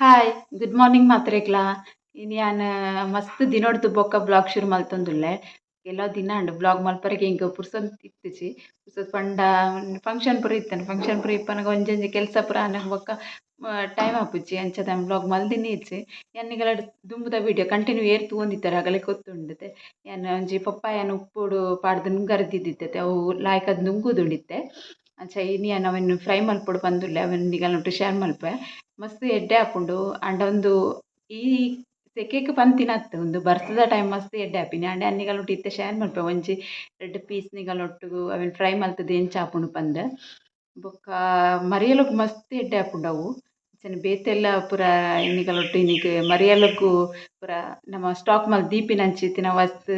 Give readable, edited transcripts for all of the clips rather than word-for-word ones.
Hi good morning ಮಾತ್ರೆಗ್ಲಾ ಇನ್ನು ಯಾನ್ ಮಸ್ತ್ ದಿನೊಡ್ದು ಬೊಕ್ಕ ಬ್ಲಾಗ್ ಶುರು ಮಲ್ತೊಂದುಲ್ಲೆ ಕೆಲವು ದಿನ ಉಂಡು ಬ್ಲಾಗ್ ಮಲ್ಪರೆಗೆ ಇಂಕ ಪುರ್ಸೊತ್ ಇತ್ತಿಜಿ ಪುರ್ಸೊತ್ ಪಂಡ ಫಂಕ್ಷನ್ ಪೂರ ಇತ್ತನೆ ಫಂಕ್ಷನ್ ಪೂರ ಇಪ್ಪನಾಗ ಒಂಜೊಂಜಿ ಕೆಲಸ ಪೂರ ಆನಗ ಬೊಕ್ಕ ಟೈಮ್ ಆಪುಜಿ ಅಂಚದ ಬ್ಲಾಗ್ ಮಲ್ದಿನಿ ಇಜ್ಜಿ ಎನ್ನಿಗಳ ದುಂಬುದ ವಿಡಿಯೋ ಕಂಟಿನ್ಯೂ ಏರ್ ತೂಂದಿತ್ತಾರೆ ಆಗಲೇ ಗೊತ್ತುಂಡತೆ ಯಾನ್ ಒಂಜಿ ಪಪ್ಪಾಯನ ಉಪ್ಪುಡು ಪಾಡ್ದು ನುಂಗರ್ದಿದ್ದಿತ್ತೆ ಅವು ಲಾಯ್ಕದ್ ನುಂಗುದುಂಡಿತ್ತೆ ಅಂಚ ಇನಿ ಅವನ್ನು ಫ್ರೈ ಮಲ್ಪೊಡು ಬಂದುಲ್ಲೆ ಅವನ್ನಿಗಲ್ನೊಟ್ಟು ಶೇರ್ ಮಲ್ಪೆ ಮಸ್ತ್ ಎಡ್ಡೆ ಆಪುಂಡು ಆಂಡ ಒಂದು ಈ ಸೆಕೆಗ್ ಪಂತಿನತ್ತು ಒಂದು ಬರ್ಸದ ಟೈಮ್ ಮಸ್ತ್ ಎಡ್ಡೆ ಆಪಿನಿ ಆಂಡ ಅನ್ನಿಗಲ್ನೊಟ್ಟು ಇತ್ತೆ ಶೇರ್ ಮಲ್ಪೆ ಒಂಜಿ 2 ಪೀಸ್ ನಿಗಲ್ನೊಟ್ಟು ಅವೆನ್ ಫ್ರೈ ಮಲ್ತುದು ಎಂಚ ಆಪುಂಡು ಪಂದ್ ಬೊಕ್ಕ ಮರಿಯಲುಗ್ ಮಸ್ತ್ ಎಡ್ಡೆ ಆಪುಂಡು ಅವು ಅಂಚನೆ ಬೇತೆಲ್ಲ ಪೂರ ಎನ್ನಿಗಲೊಟ್ಟು ಇನಿಗ್ ಮರಿಯಲುಗು ಪೂರ ನಮ ಸ್ಟಾಕ್ ಮಲ್ತ್ ದೀಪಿನಂಚಿ ಇತ್ತಿನ ವಸ್ತ್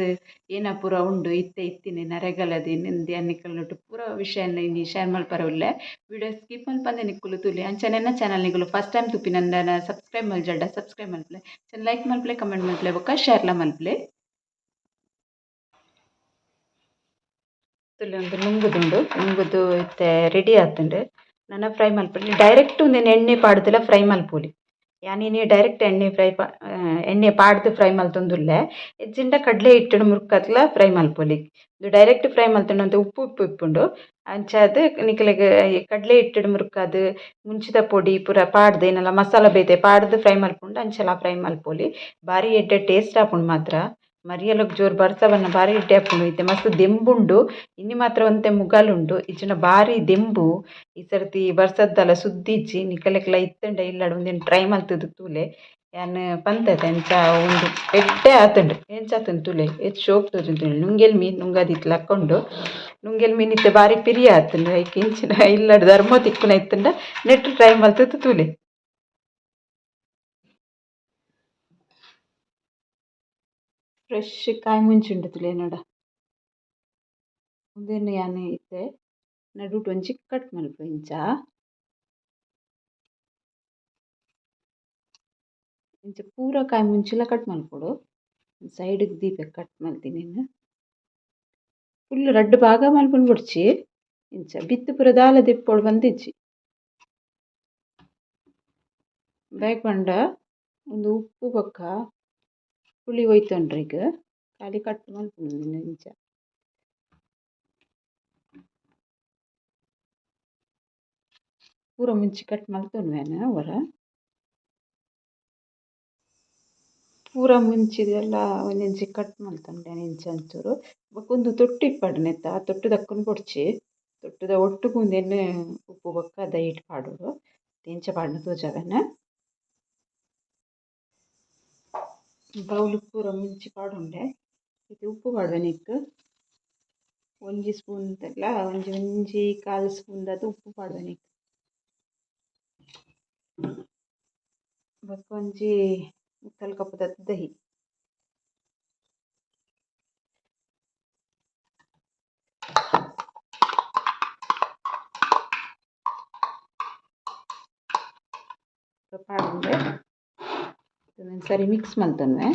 ಏನ ಪೂರ ಉಂಡು ಇತ್ತೆ ಇತ್ತಿನಿ ನರೆಗಲದಿ ನಿಂದಿ ಅನ್ನಿಕಲ್ನೊಟ್ಟು ಪೂರ ವಿಷಯನ ಇನಿ ಶೇರ್ ಮಲ್ಪರೆ ಉಲ್ಲೆ ವಿಡಿಯೋ ಸ್ಕಿಪ್ ಮಲ್ಪಂದೆ ನಿಕ್ಕುಲು ತುಲಿ ಅಂಚನೆ ನನ್ನ ಚಾನಲ್ ನಿಗುಲು ಫಸ್ಟ್ ಟೈಮ್ ತುಪ್ಪಿನಂದನ ಸಬ್ಸ್ಕ್ರೈಬ್ ಮಲ್ಜಡ್ಡ ಸಬ್ಸ್ಕ್ರೈಬ್ ಮಲ್ಪಲೆ ಚಂದ ಲೈಕ್ ಮಲ್ಪಲೆ ಕಮೆಂಟ್ ಮಲ್ಪಲೆ ಬೊಕ್ಕ ಶೇರ್ಲ ಮಲ್ಪಲೆ ತುಲಿ ಒಂದು ನುಂಗುದು ಇತ್ತೆ ರೆಡಿ ಆತುಂಡು ನನ್ನ ಫ್ರೈ ಮಲ್ಪೊಲಿ ಡೈರೆಕ್ಟ್ ಉಂದೆನ್ ಎಣ್ಣೆ ಪಾಡ್ದಲ ಫ್ರೈ ಮಲ್ಪೊಲಿ ಯಾನಿನಿ ಡೈರೆಕ್ಟ್ ಎಣ್ಣೆ ಪಾಡ್ದು ಫ್ರೈ ಮಲ್ತೊಂದುಲ್ಲೆ ಎಜ್ಜಿಂಡ ಕಡ್ಲೆ ಹಿಟ್ಟುಡು ಮುರ್ಕತ್ಲ ಫ್ರೈ ಮಲ್ಪೊಲಿ ಇದು ಡೈರೆಕ್ಟ್ ಫ್ರೈ ಮಲ್ತೊಂಡು ಉಪ್ಪು ಇಪ್ಪುಂಡು ಅಂಚಾದ್ ನಿಕಲೆಗ್ ಕಡ್ಲೆ ಹಿಟ್ಟುಡು ಮುರ್ಕದ್ ಮುಂಚಿದ ಪೊಡಿ ಪೂರ ಪಾಡ್ದು ಏನಲ ಮಸಾಲ ಬೇತೆ ಪಾಡ್ದು ಫ್ರೈ ಮಲ್ಪುಂಡು ಅಂಚಲ ಫ್ರೈ ಮಲ್ಪೊಲಿ ಬಾರಿ ಎಡ್ಡೆ ಟೇಸ್ಟ್ ಆಪುಂಡು ಮಾತ್ರ ಮರಿಯಲಗ್ ಜೋರು ಬರ್ಸವನ್ನ ಬಾರಿ ಎಡ್ಡೆ ಆಪುಂಡು ಇತ್ತೆ ಮಸ್ತ್ ದೆಂಬುಂಡು ಇನ್ನಿ ಮಾತ್ರ ಒಂತೆ ಮುಗಲುಂಡು ಇಜ್ಜಿಂಡ ಬಾರಿ ದೆಂಬು ಈ ಸರ್ತಿ ಬರ್ಸದ್ದಲ ಸುದ್ದಿಜ್ಜಿ ನಿಕಲೆಗ್ಲ ಇತ್ತಂಡ ಇಲ್ಲಡು ಒಂದೆನ್ ಟ್ರೈ ಮಲ್ತುದು ತೂಲೆ ಯಾನ್ ಪಂತತೆ ಎಂಚ ಉಂದು ಎಡ್ಡೆ ಆತುಂಡು ಎಂಚಾತುಂಡು ತೂಲೆ ಎಚ್ ಶೋಕ್ ತೋಜುಂಡು ನುಂಗೆಲ್ ಮೀನ್ ನುಂಗದಿತ್ಲ ಲಕ್ಕೊಂಡು ನುಂಗೆಲ್ ಮೀನ್ ಇತ್ತೆ ಬಾರಿ ಪಿರಿಯ ಆತುಂಡು ಐಕೆ ಇಂಚಿನ ಇಲ್ಲಡು ಧರ್ಮ ತಿಕ್ಕುನ ಇತ್ತಂಡ ನೆಟ್ಟ್ ಟ್ರೈ ಮಲ್ತುದು ತೂಲೆ ಫ್ರೆಶ್ ಕಾಯಿ ಮುಂಚುಂಡು ತೂಲೆ ನೋಡ ಉಂದೆನ್ ಯಾನ್ ಇತ್ತೆ ನಡುಟ್ ಒಂಜಿ ಕಟ್ ಮಲ್ಪೆ ಇಂಚ ಪೂರ ಕಾಯಿ ಮುಂಚಿಲ ಕಟ್ ಮಲ್ಪೊಡು ಸೈಡ್ಗ್ ದೀಪೆ ಕಟ್ ಮಲ್ತಿನಿ ಫುಲ್ ರಡ್ಡ್ ಭಾಗ ಮಲ್ಪುಂಡು ಬುಡ್ಚಿ ಇಂಚ ಬಿತ್ತು ಪೂರ ದಾಲ ದೆಪ್ಪೊಡು ಬಂದಿಜ್ಜಿ ಬೇಗ್ ಪಂಡ ಒಂದು ಉಪ್ಪು ಬೊಕ್ಕ ಹುಳಿ ಒಯ್ತೊಂಡ್ರಿಗ್ ಖಾಲಿ ಕಟ್ ಮಲ್ಪುಂಡು ಇಂಚ ಪೂರ ಮುಂಚಿ ಕಟ್ ಮಲ್ತೊನ್ವೆನ್ ಅವರ ಪೂರ ಮುಂಚಿದೆಲ್ಲ ಒಂದೊಂಜಿ ಕಟ್ ಮಲ್ತೊಂಡೆ ಇಂಚ ಒಂಚೂರು ಬೊಕೊಂದು ತೊಟ್ಟು ಇಪ್ಪಡ್ ನೆತ್ತ ಆ ತೊಟ್ಟು ದಕ್ಕುನು ಕೊಡ್ಚಿ ತೊಟ್ಟುದ ಒಟ್ಟುಗು ಉಂದೆನ್ ಉಪ್ಪು ಬೊಕ್ಕ ದೈಟ್ ಪಾಡೋಡು ಎಂಚ ಪಾಡ್ನ ತೋಜಾವೆನ್ ಬೌಲ್ ಪೂರ ಮುಂಚಿ ಪಾಡುಂಡೆ ಇದು ಉಪ್ಪು ಪಾಡ್ವೆನಿಕ್ ಒಂಜಿ ಸ್ಪೂನ್ ತಕ್ಲ ಒಂಜಿ ಕಾಲ್ ಸ್ಪೂನ್ ದಾದ್ ಉಪ್ಪು ಪಾಡ್ವೆನಿಕ್ ಬೊಕ್ಕ ಒಂಜಿ ಮುಕ್ಕಲ್ ಕಪ್ ದಾದ್ ದಹಿ ಪಾಡುಂಡೆ ಸರಿ ಮಿಕ್ಸ್ ಮಲ್ತೊನ್ವೆ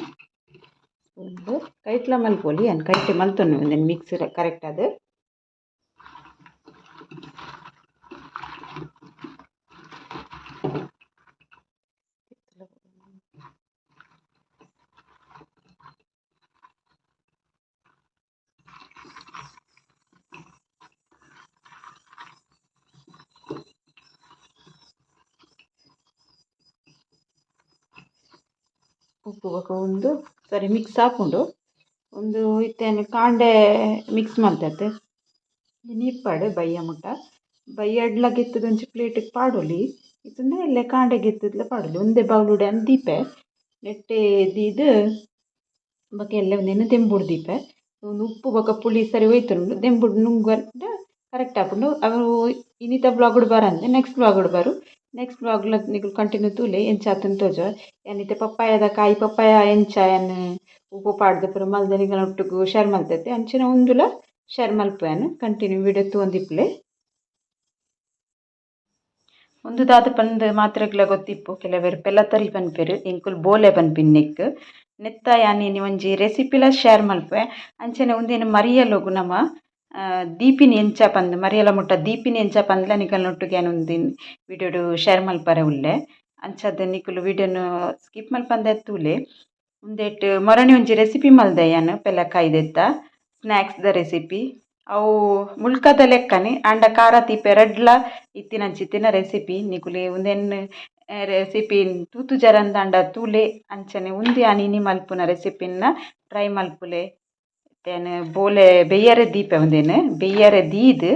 ಸ್ಪೂನ್ದು ಕೈಟ್ಲ ಮಲ್ಪೊಲಿ ಯಾನ್ ಕೈಟ್ ಮಲ್ತೊನ್ವೆ ಒಂದೆನ್ ಮಿಕ್ಸ್ ಕರೆಕ್ಟ್ ಅದು ಉಪ್ಪು ಬೊಕ ಒಂದು ಸರಿ ಮಿಕ್ಸ್ ಆಪುಂಡು ಒಂದು ಇತ್ತೇನು ಕಾಂಡೆ ಮಿಕ್ಸ್ ಮಲ್ತತೆ ಇಪ್ಪಡ್ ಬಯ್ಯ ಮುಟ್ಟ ಬಯ್ಯಡ್ಲ ಗೆತ್ತುದು ಒಂಜಿ ಪ್ಲೇಟ್ಗ್ ಪಾಡೊಲಿ ಇತ್ತಂಡ ಎಲ್ಲೆ ಕಾಂಡೆ ಗೆತ್ತುದ್ಲ ಪಾಡೊಲಿ ಒಂದೇ ಬೌಲುಡೆ ಅಂದ್ ದೀಪೆ ನೆಟ್ಟೆ ದೀದ್ ಬೊಕ ಎಲ್ಲೆ ಒಂದೆನ್ ದೆಂಬುಡು ದೀಪೆ ಒಂದು ಉಪ್ಪು ಬೊಕ ಪುಳಿ ಸರಿ ಒಯ್ತುಂಡು ದೆಂಬುಡು ನುಂಗುವಂಡ ಕರೆಕ್ಟ್ ಆಪುಂಡು ಅವು ಇನ್ನಿತ ಬ್ಲಾಗುಡು ಬರಂದೆ ನೆಕ್ಸ್ಟ್ ಬ್ಲಾಗುಡು ಬರು ನೆಕ್ಸ್ಟ್ ಬ್ಲಾಗ್ಲ ನಿಕುಲು ಕಂಟಿನ್ಯೂ ತೂಲೆ ಎಂಚ ಆತುಂಡು ತೋಜುವ ಯಾನ್ ಇತ್ತೆ ಪಪ್ಪಾಯದ ಕಾಯಿ ಪಪ್ಪಾಯ ಎಂಚ ಯಾನ್ ಉಪ್ಪು ಪಾಡ್ದ್ ಪೂರ ಮಲ್ದೆ ನಿಕಲ್ನೊಟ್ಟುಗು ಶೇರ್ ಮಲ್ತತೆ ಅಂಚಿನ ಉಂದುಲ ಶೇರ್ ಮಲ್ಪುವೆನ್ ಕಂಟಿನ್ಯೂ ವಿಡಿಯೋ ತೂಂದಿಪ್ಪುಲೆ ಒಂದು ದಾದ ಪಂದ್ ಮಾತ್ರೆಗ್ಲ ಗೊತ್ತಿಪ್ಪು ಕೆಲವೆರ್ ಪೆಲ್ಲತರಿ ಪನ್ಪೆರ್ ಎಂಕುಲು ಬೋಲೆ ಪನ್ಪಿನ್ನೆಕ್ ನೆತ್ತ ಯಾನಿನಿ ಒಂಜಿ ರೆಸಿಪಿಲ ಶೇರ್ ಮಲ್ಪೆ ಅಂಚನೆ ಉಂದೆನ್ ಮರಿಯಲೊಗು ನಮ ದೀಪಿನಿ ಎಂಚ ಪಂದ್ ಮರಿಯಲ ಮುಟ್ಟ ದೀಪಿನಿ ಎಂಚ ಪಂದ್ಲ ನಿಕಲ್ನೊಟ್ಟುಗೆ ಯಾನ್ ಉಂದಿನ್ ವಿಡಿಯೋಡು ಶೇರ್ ಮಲ್ಪರೆ ಉಲ್ಲೆ ಅಂಚಾದ ನಿಕುಲು ವಿಡಿಯೋನು ಸ್ಕಿಪ್ ಮಲ್ಪಂದೆ ತೂಲೆ ಉಂದೆಟ್ ಮೊರಣಿ ಒಂಜಿ ರೆಸಿಪಿ ಮಲ್ದೆ ಯಾನ್ ಪೆಲ್ಲಕಾಯಿ ಸ್ನ್ಯಾಕ್ಸ್ದ ರೆಸಿಪಿ ಅವು ಮುಲ್ಕದ ಲೆಕ್ಕನೆ ಆಂಡ ಖಾರ ತೀಪೆ ರಡ್ಲ ಇತ್ತಿನಂಚಿತ್ತಿನ ರೆಸಿಪಿ ನಿಕುಲೆ ಉಂದೆನ್ ರೆಸಿಪಿ ತೂತು ಜರಂದಾಂಡ ತೂಲೆ ಅಂಚನೆ ಉಂದಿ ಆನಿನಿ ಮಲ್ಪುನ ರೆಸಿಪಿನ ಟ್ರೈ ಮಲ್ಪುಲೆ ತೇನೆ ಬೋಲೆ ಬೆಯ್ಯರೆ ದೀಪೆ ಉಂದೇನು ಬೆಯ್ಯರೆ ದೀದ್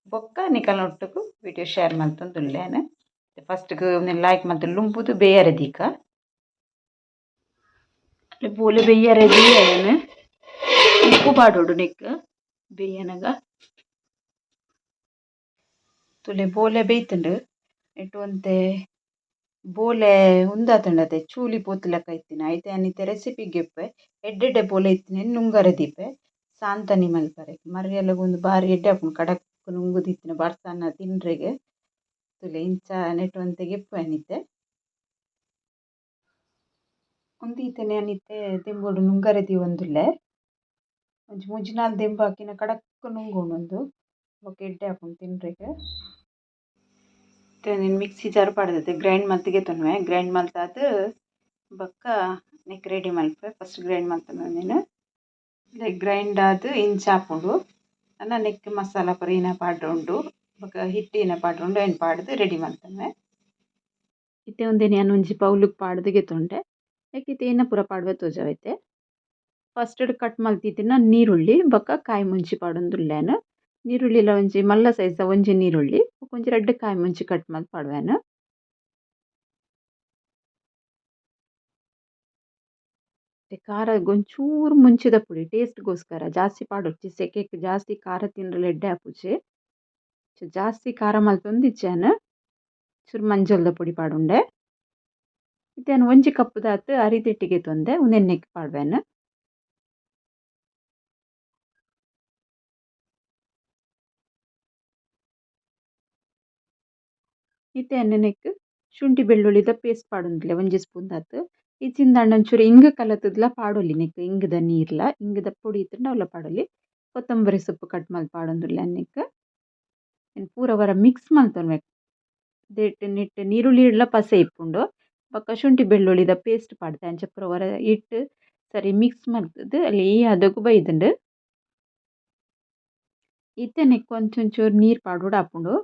ಬೊಕ್ಕ ನಿಕಲ್ನೊಟ್ಟುಗು ವಿಡಿಯೋ ಶೇರ್ ಮಲ್ತೊಂದುಲ್ಲೇನು ಫಸ್ಟ್ಗ್ ಉಂದೆನ್ ಲಾಯ್ಕ್ ಮಲ್ತು ಲುಂಪುದು ಬೇಯರೆ ದೀಕ ಬೋಲೆ ಬೆಯ್ಯರೆ ದೀಯೇನು ಉಪ್ಪು ಪಾಡೋಡು ನೆಕ್ ಬೇಯನಗ ತುಲೆ ಬೋಲೆ ಬೇಯ್ತುಂಡು ನೆಟ್ಟು ಒಂತೆ ಬೋಲೆ ಉಂದಾತುಂಡತೆ ಚೂಲಿ ಪೋತುಲೆಕ್ಕ ಇತ್ತಿನ ಐತೆ ಅನ್ನಿತೆ ರೆಸಿಪಿಗೆಪ್ಪೆ ಎಡ್ಡೆಡ್ಡೆ ಬೋಲೆ ಇತ್ತಿನ ನುಂಗರೆ ದೀಪೆ ಸಾಂತನಿ ಮಲ್ಪರೆ ಮರ್ಯಾಲಗ ಒಂದು ಬಾರಿ ಎಡ್ಡೆ ಆಪುಂಡು ಕಡಕ್ ನುಂಗುದಿತ್ತಿನ ಬರ್ಸನ ತಿನ್ರೆಗೆ ತುಲೆ ಇಂಚ ನೆಟ್ಟು ಒಂತೆ ಗೆಪ್ಪು ಅನ್ನಿತೆ ಉಂದೀತೆನೆ ಅನ್ನಿತೆ ದೆಂಬೋಡು ನುಂಗರೆ ದಿ ಒಂದುಲ್ಲೆ ಒಂಜಿ ಮುಜಿನಾಲ್ ದೆಂಬು ಹಾಕಿನ ಕಡಕ್ ನುಂಗೋಣೊಂದು ಬೊಕ ಎಡ್ಡೆ ಆಪುಂಡು ತಿನ್ರೆಗೆ ನೀನು ಮಿಕ್ಸಿ ಜಾರ್ ಪಾಡ್ದತೆ ಗ್ರೈಂಡ್ ಮಲ್ತಿಗೆ ತೊನ್ವೆ ಗ್ರೈಂಡ್ ಮಲ್ತಾದು ಬೊಕ್ಕ neck ready Malpe first grind ಮಲ್ತೊಂದು ನೀನು ಗ್ರೈಂಡ್ ಆದ್ ಇಂಚ ಹಾಪುಂಡು ಅನ್ನ ನೆಕ್ ಮಸಾಲ ಪುರ ಇನ ಪಾಡ್ರೆ ಬೊಕ ಹಿಟ್ಟು ಇನ ಪಾಡ್ರೆ ಏನು ಪಾಡ್ದು ರೆಡಿ ಮಲ್ತೊಂವೆ ಇತ್ತೆ ಒಂದೇ ನಾನು ಒಂಜಿ ಬೌಲುಗ್ ಪಾಡ್ದಿಗೆ ತೊಂಡೆ ಯಾಕಿತ್ತೆ ಏನ ಪೂರ ಪಾಡ್ವೆ ತೋಜಾವೈತೆ ಫಸ್ಟ್ ಕಟ್ ಮಲ್ತಿತ್ತಿನ ನೀರುಳ್ಳಿ ಬೊಕ ಕಾಯಿ ಮುಂಚಿ ಪಾಡೊಂದುಲ್ಲೇನು ನೀರುಳ್ಳಿಲ ಒಂಜಿ ಮಲ್ಲ ಸೈಜ್ದ ಒಂಜಿ ನೀರುಳ್ಳಿ ಒಂಜಿ ರಡ್ಡ್ ಕಾಯಿ ಮುಂಚಿ ಕಟ್ ಮಲ್ತ್ ಪಾಡ್ವೆನು ಖಾರ ಒಂಚೂರು ಮುಂಚಿದ ಪುಡಿ ಟೇಸ್ಟ್ಗೋಸ್ಕರ ಜಾಸ್ತಿ ಪಾಡೊಡ್ಚಿ ಸೆಕೆಕ್ ಜಾಸ್ತಿ ಖಾರ ತಿನ್ರಲ ಎಡ್ಡೆ ಆಪುಜಿ ಜಾಸ್ತಿ ಖಾರ ಮಲ್ತೊಂದಿಜ್ಜಾನು ಚೂರು ಮಂಜಲ್ದ ಪುಡಿ ಪಾಡುಂಡೆ ಇತ್ತೇನು ಒಂಜಿ ಕಪ್ಪುದಾತ್ ಅರಿತಿಟ್ಟಿಗೆ ತೊಂದೆ ಉಂದೆನ್ ನೆಕ್ ಪಾಡ್ವೆನು ಇತ್ತೇನು ನೆಕ್ ಶುಂಠಿ ಬೆಳ್ಳುಳ್ಳಿದ ಪೇಸ್ಟ್ ಪಾಡೊಂದುಲ್ಲೆ ಒಂಜಿ ಸ್ಪೂನ್ ದಾತ್ ಇಚ್ಚಿಂದ ಒಂಚೂರು ಇಂಗು ಕಲತದ್ಲ ಪಾಡೊಲಿ ನೆಕ್ ಇಂಗುದ ನೀರ್ಲ ಇಂಗುದ ಪೊಡಿ ಇತ್ತಂಡ ಅವಲ ಪಾಡೊಲಿ ಕೊತ್ತಂಬರಿ ಸೊಪ್ಪು ಕಟ್ ಮಲ್ತ್ ಪಾಡೊಂದುಲ್ಲೆ ನೆಕ್ ಪೂರ ವರ ಮಿಕ್ಸ್ ಮಲ್ತೊನ್ಬೇಕು ನೆಟ್ ನೀರುಳ್ಳಿಡ್ಲ ಪಸೆ ಇಪ್ಪುಂಡು ಬೊಕ ಶುಂಠಿ ಬೆಳ್ಳುಳ್ಳಿದ ಪೇಸ್ಟ್ ಪಾಡ್ದೆ ಅಂಚ ಪೂರ ವರ ಇಟ್ಟು ಸರಿ ಮಿಕ್ಸ್ ಮಲ್ತದು ಅಲ್ಲಿ ಈ ಅದಕ್ಕೂ ಬೈದುಂಡು ಇತ್ತೆ ನೆಕ್ ಒಂಚೂರು ನೀರು ಪಾಡೋಡು ಆಪುಂಡು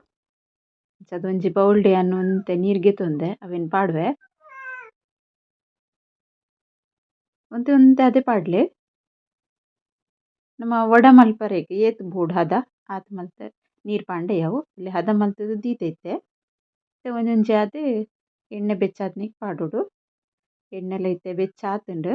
ಅದೊಂಜಿ ಬೌಲ್ಡೆ ಅನ್ನೊಂತೆ ನೀರ್ಗೆ ತೊಂದೆ ಅವೇನು ಪಾಡ್ವೆ ಒಂತೆ ಅದೇ ಪಾಡ್ಲೆ ನಮ್ಮ ವಡ ಮಲ್ಪರೆಗ್ ಏತ್ ಬೋಡು ಹದ ಆತ್ ಮಲ್ತೆ ನೀರು ಪಾಂಡೆ ಯಾವು ಇಲ್ಲಿ ಹದ ಮಲ್ತದು ದೀತೈತೆ ಒಂದೊಂಜಿ ಆದ್ ಎಣ್ಣೆ ಬೆಚ್ಚಾದ್ನಿಗ್ ಪಾಡೋಡು ಎಣ್ಣೆಲ ಐತೆ ಬೆಚ್ಚಾತುಂಡು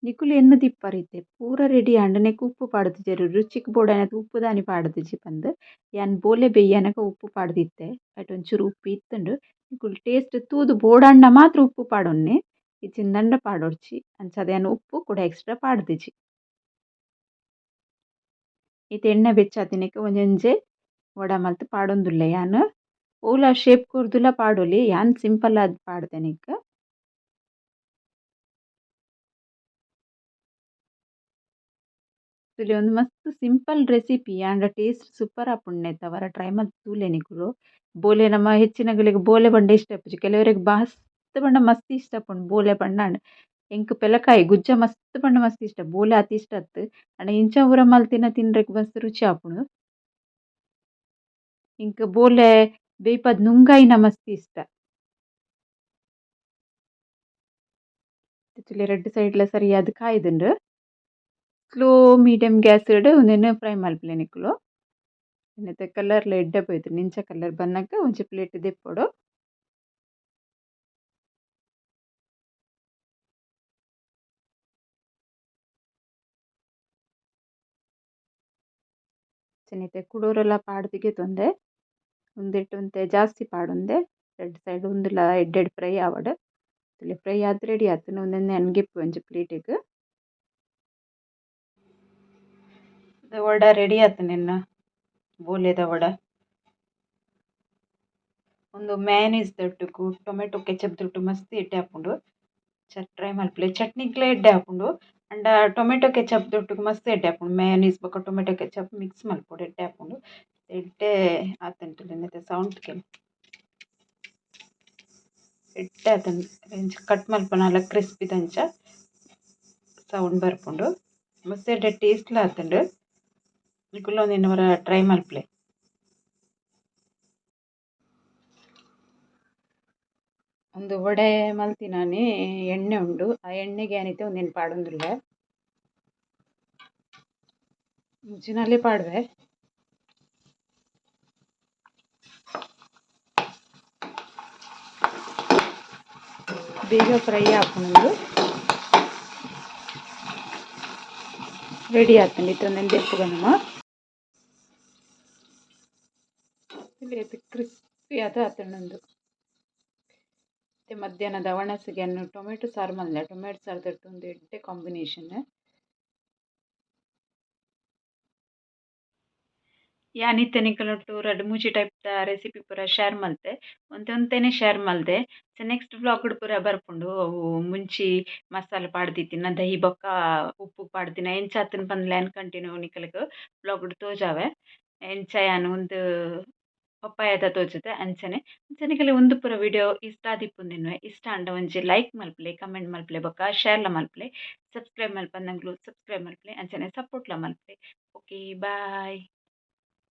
ನಿಕುಲು ಎನ್ನು ದಿಪ್ಪರೈತೆ ಪೂರ ರೆಡಿ ಆಂಡ್ ನೆಕ್ ಉಪ್ಪು ಪಾಡ್ದು ಜರು ರುಚಿಗೆ ಬೋಡಾಯನಗ ಉಪ್ಪು ದಾನಿ ಪಾಡ್ದಿಜಿ ಪಂದ್ ಯಾನ್ ಬೋಲೆ ಬೆಯ್ಯನಗ ಉಪ್ಪು ಪಾಡ್ದಿತ್ತೆ ಅಟ್ ಒಂಚೂರು ಉಪ್ಪು ಇತ್ತುಂಡು ನಿಕುಲು ಟೇಸ್ಟ್ ತೂದು ಬೋಡಾಂಡ ಮಾತ್ರ ಉಪ್ಪು ಪಾಡೊನ್ನೆ ಇಚ್ಚಿಂದಂಡ ಪಾಡೊಡ್ಚಿ ಅಂಚಾದ ಯಾನ್ ಉಪ್ಪು ಕೂಡ ಎಕ್ಸ್ಟ್ರಾ ಪಾಡ್ದಿಜಿ ಇತ್ತೆ ಎಣ್ಣೆ ಬೆಚ್ಚಾತಿನಕ ಒಂಜೊಂಜೆ ವಡ ಮಲ್ತ್ ಪಾಡೊಂದುಲ್ಲೆ ಯಾನ್ ಓಲ ಶೇಪ್ ಕೊರ್ದುಲ ಪಾಡೊಲಿ ಯಾನ್ ಸಿಂಪಲ್ ಆದ್ ಪಾಡ್ದೆ ನೆಕ್ ತುಲೆ ಒಂದು ಮಸ್ತ್ simple recipe and taste super ಆಪುಂಡು ಅವರ ಟ್ರೈ ಮಲ್ತ್ ತೂಲೆ ನಿಕುಲು ಬೋಲೆ ನಮ್ಮ ಹೆಚ್ಚಿನಗಳಿಗೆ ಬೋಲೆ ಪಂಡ ಇಷ್ಟ ಆಪುಜಿ ಕೆಲವರಿಗೆ ಮಸ್ತ್ ಪಂಡ ಮಸ್ತ್ ಇಷ್ಟ ಆಪುಂಡು ಬೋಲೆ ಪಂಡ ಎಂಕ್ ಪೆಲಕಾಯಿ ಗುಜ್ಜ ಮಸ್ತ್ ಪಂಡ ಮಸ್ತ್ ಇಷ್ಟ ಬೋಲೆ ಅತಿ ಇಷ್ಟ ಅತ್ ಅಂಡ ಇಂಚ ಪೂರ ಮಲ್ತಿನ ತಿನ್ರೆಗ್ ಮಸ್ತ್ ರುಚಿ ಆಪುಂಡು ಇಂಕ್ ಬೋಲೆ ಬೇಯ್ಪದ್ ನುಂಗಾಯಿನ ಮಸ್ತ್ ಇಷ್ಟ ತುಲೆ ರೆಡ್ ಸೈಡ್ಲ ಸರಿಯಾದ್ ಕಾಯ್ದುಂಡು ಸ್ಲೋ ಮೀಡಿಯಂ ಗ್ಯಾಸ್ ಇಡು ಉಂದೆನ್ ಫ್ರೈ ಮಲ್ಪುಲೆ ನಿಕುಲು ಇನ್ನತೆ ಕಲರ್ಲ ಎಡ್ಡೆ ಪೋಯ್ತು ನಿಂಚ ಕಲರ್ ಬನ್ನಗ ಒಂಜಿ ಪ್ಲೇಟ್ ದೆಪ್ಪೊಡು ಚೆನ್ನತೆ ಕುಡೋರೆಲ್ಲ ಪಾಡ್ದಿಗೆ ತೊಂದೆ ಉಂದೆಟ್ ಒಂತೆ ಜಾಸ್ತಿ ಪಾಡೊಂದೆ ರೆಡ್ ಸೈಡ್ ಉಂದುಲ ಎಡ್ಡೆಡ್ ಫ್ರೈ ಆವಡ್ ತುಲೆ ಫ್ರೈ ಆದ್ ರೆಡಿ ಆತುಂಡು ಉಂದೆನ್ ಎನ್ಗೆಪ್ಪು ಒಂಜಿ ಪ್ಲೇಟಿಗ್ ವಡ ರೆಡಿ ಆತುಂಡು ಬೋಲೆದ ವಡ ಒಂದು ಮ್ಯಾನೇಸ್ ದೊಟ್ಟುಗು ಟೊಮೆಟೊ ಕೆಚಪ್ ದೊಟ್ಟು ಮಸ್ತ್ ಎಡ್ಡೆ ಆಪುಂಡು ಟ್ರೈ ಮಲ್ಪುಲೆ ಚಟ್ನಿಗ್ಲ ಎಡ್ಡೆ ಆಪುಂಡು ಅಂಡ ಟೊಮೆಟೊ ಕೆಚಪ್ ದೊಟ್ಟುಗು ಮಸ್ತ್ ಎಡ್ಡೆ ಆಪುಂಡು ಮ್ಯಾನೇಸ್ ಬೊಕ ಟೊಮೆಟೊ ಕೆಚಪ್ ಮಿಕ್ಸ್ ಮಲ್ಪೊಡು ಎಡ್ಡೆ ಆಪುಂಡು ಎಡ್ಡೆ ಆತುಂಡು ತುಲೆ ನೆತ್ತೆ ಸೌಂಡ್ ಕೇನು ಎಡ್ಡೆ ಅದನ್ನು ಇಂಚ ಕಟ್ ಮಲ್ಪನಲ ಕ್ರಿಸ್ಪಿ ದಂಚ ಸೌಂಡ್ ಬರ್ಪುಂಡು ಮಸ್ತ್ ಎಡ್ಡೆ ಟೇಸ್ಟ್ಲ ಆತುಂಡು ನಿಕುಲು ಒಂದೆನ್ ಟ್ರೈ ಮಲ್ಪಲೆ. ಒಂದು ವಡೆ ಮಲ್ತಿನಾನೆ ಎಣ್ಣೆ ಉಂಡು ಆ ಎಣ್ಣೆಗೆ ಏನೈತೆ ಒಂದೆನು ಪಾಡೊಂದುಲ್ಲೆ ಮುಂಚಿನಲ್ಲಿ ಪಾಡುವೆ ಬೇಗ ಫ್ರೈ ಆಪುಂಡು ರೆಡಿ ಆತುಂಡು ಇತ್ತೊಂದೆನು ದೆಪ್ಪುಗನುಮ ಇದು ಕ್ರಿಸ್ಪಿ ಆತುಂಡು. ಮತ್ತೆ ಮಧ್ಯಾಹ್ನದ ಅವಣಸಿಗೆ ಟೊಮೆಟೊ ಸಾರು ಮಲ್ದೆ ಟೊಮೆಟೊ ಸಾರು ತಟ್ಟು ಒಂದು ಎಡ್ಡೆ ಕಾಂಬಿನೇಷನ್. ಯಾನಿತ್ತೆ ನಿಕಲೊಟ್ಟು ರಡ್ಡ್ ಮೂಜಿ ಟೈಪ್ದ ರೆಸಿಪಿ ಪೂರ ಶೇರ್ ಮಲ್ತೆ ಒಂತೆನೆ ಶೇರ್ ಮಲ್ದೆ. ನೆಕ್ಸ್ಟ್ ವ್ಲಾಗ್ ಡು ಪೂರ ಬರ್ಪುಂಡು ಅವು ಮುಂಚಿ ಮಸಾಲ ಪಾಡ್ದಿತ್ತಿನ ದಹಿ ಬೊಕ್ಕ ಉಪ್ಪು ಪಾಡ್ದಿನ ಎಂಚ ಆತುಂಡು ಪಂದ್ಲೆ ಕಂಟಿನ್ಯೂ ನಿಕಲ್ಗ್ ವ್ಲಾಗ್ ಡು ತೋಜಾವೆ. ಎಂಚ ಯಾನ್ ಉಂದು ಪಪ್ಪಾಯದ ತೋಜುತ್ತೆ ಅಂಚನೆ ನಿಕಲೆ ಉಂದು ಪೂರ ವಿಡಿಯೋ ಇಷ್ಟ ಆದಿಪ್ಪುಂದೆನ್ವೆ ಇಷ್ಟ ಆಂಡ ಒಂಜಿ ಲೈಕ್ ಮಲ್ಪಲೆ ಕಮೆಂಟ್ ಮಲ್ಪಲೆ ಬೊಕ್ಕ ಶೇರ್ಲ ಮಲ್ಪಲೆ ಸಬ್ಸ್ಕ್ರೈಬ್ ಮಲ್ಪಂದಂಗ್ಲು ಸಬ್ಸ್ಕ್ರೈಬ್ ಮಲ್ಪಲೆ ಅಂಚನೆ ಸಪೋರ್ಟ್ಲ ಮಲ್ಪಲೆ. Okay bye.